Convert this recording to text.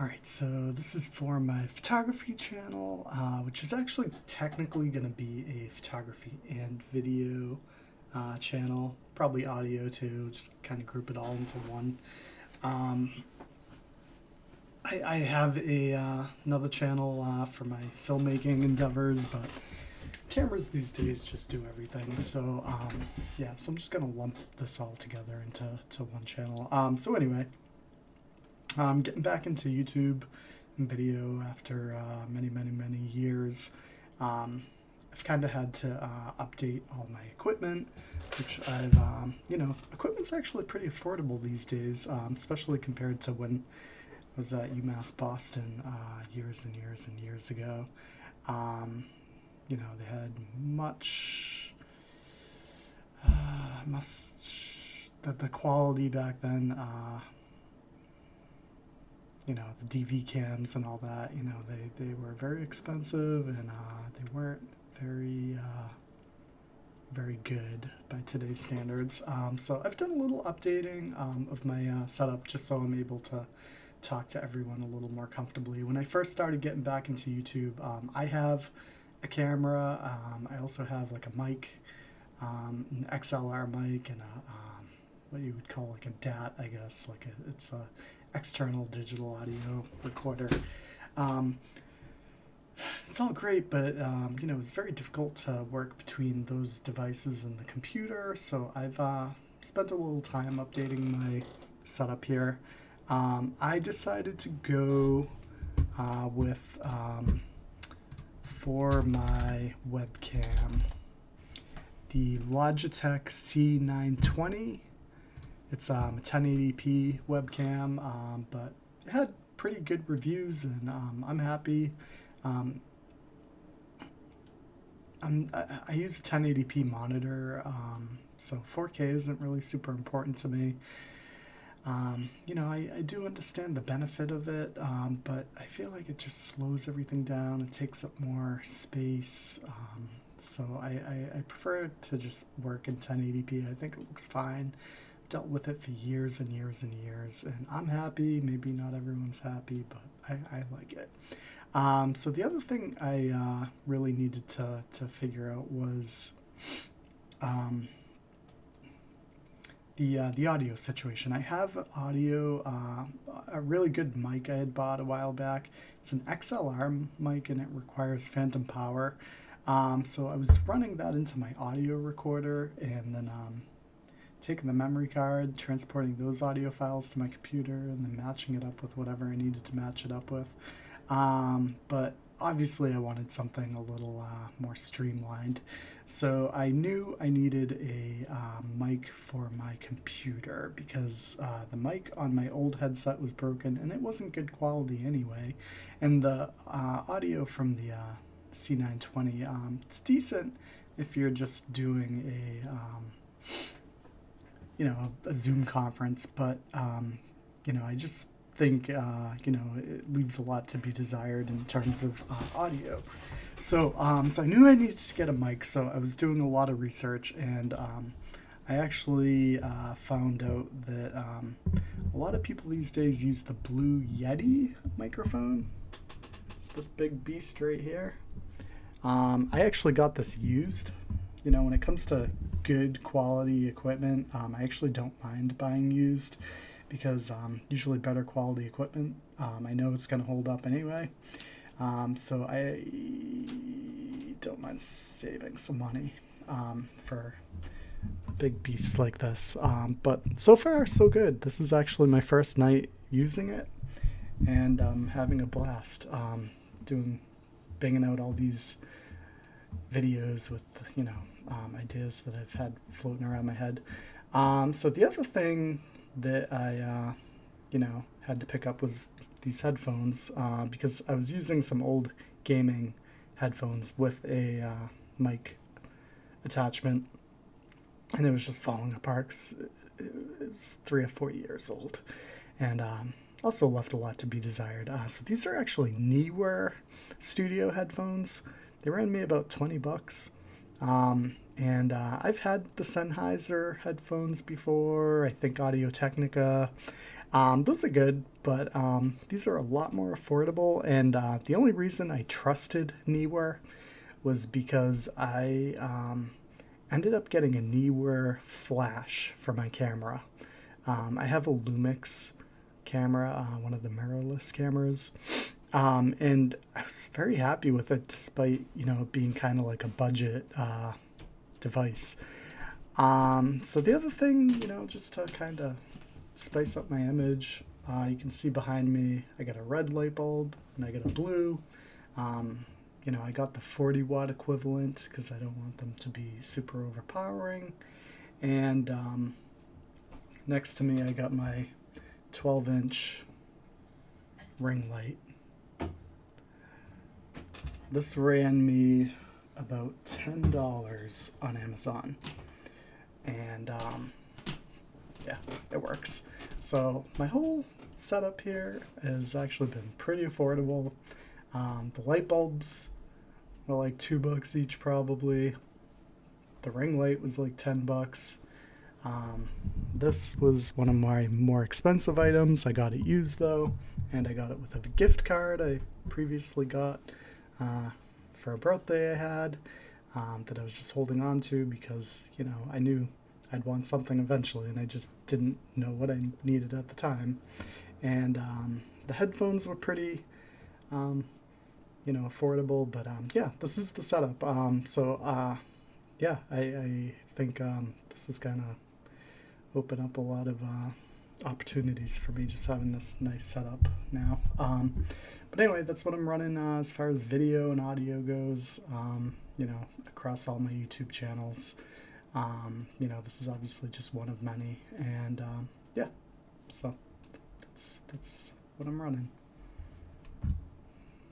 Alright, so this is for my photography channel, which is actually technically going to be a photography and video channel, probably audio too, just kind of group it all into one. Um, I have another channel for my filmmaking endeavors, but cameras these days just do everything. So yeah, so I'm just going to lump this all together into one channel. So anyway, getting back into YouTube and video after many years. I've kind of had to update all my equipment, which equipment's actually pretty affordable these days, especially compared to when I was at UMass Boston years and years ago. They had the quality back then. The DV cams and all that, they were very expensive, and they weren't very good by today's standards. So I've done a little updating of my setup just so I'm able to talk to everyone a little more comfortably. When I first started getting back into YouTube, I have a camera. I also have like a mic, an XLR mic, and what you would call like a DAT, I guess. It's a external digital audio recorder. It's all great, but it's very difficult to work between those devices and the computer. So I've spent a little time updating my setup here. I decided to go with for my webcam the Logitech C920. It's a 1080p webcam, but it had pretty good reviews, and I'm happy. I use a 1080p monitor, so 4K isn't really super important to me. I do understand the benefit of it, but I feel like it just slows everything down. It takes up more space. So I prefer to just work in 1080p. I think it looks fine. Dealt with it for years and years, and I'm happy. Maybe not everyone's happy, but I like it. So the other thing I really needed to figure out was the audio situation. I have a really good mic I had bought a while back. It's an XLR mic, and it requires phantom power. So I was running that into my audio recorder, and then taking the memory card, transporting those audio files to my computer, and then matching it up with whatever I needed to match it up with. But obviously I wanted something a little more streamlined. So I knew I needed a mic for my computer, because the mic on my old headset was broken, and it wasn't good quality anyway. And the audio from the C920, it's decent if you're just doing a Zoom conference, but I just think it leaves a lot to be desired in terms of audio. So I knew I needed to get a mic, so I was doing a lot of research, and I actually found out that a lot of people these days use the Blue Yeti microphone. It's this big beast right here. I actually got this used. When it comes to good quality equipment, I actually don't mind buying used, because usually better quality equipment, I know it's going to hold up anyway. So I don't mind saving some money for big beasts like this. But so far, so good. This is actually my first night using it, and having a blast banging out all these videos with ideas that I've had floating around my head. So the other thing that I had to pick up was these headphones, because I was using some old gaming headphones with a mic attachment, and it was just falling apart. It was 3 or 4 years old, and also left a lot to be desired. So these are actually Neewer studio headphones. They ran me about $20. And I've had the Sennheiser headphones before. I think Audio Technica. Those are good, but these are a lot more affordable. And the only reason I trusted Neewer was because I ended up getting a Neewer flash for my camera. I have a Lumix camera, one of the mirrorless cameras, and I was very happy with it, despite it being kind of like a budget device. So the other thing, just to kind of spice up my image, you can see behind me, I got a red light bulb and I got a blue. I got the 40-watt equivalent because I don't want them to be super overpowering. And next to me, I got my 12-inch ring light. This ran me about $10 on Amazon. And yeah, it works. So my whole setup here has actually been pretty affordable. The light bulbs were like $2 each probably. The ring light was like $10. This was one of my more expensive items. I got it used though, and I got it with a gift card I previously got for a birthday I had, that I was just holding on to because I knew I'd want something eventually, and I just didn't know what I needed at the time. And the headphones were pretty affordable, but yeah, this is the setup. Yeah, I think this is gonna open up a lot of opportunities for me, just having this nice setup now. But anyway, that's what I'm running as far as video and audio goes, across all my YouTube channels. This is obviously just one of many, and yeah, so that's what I'm running.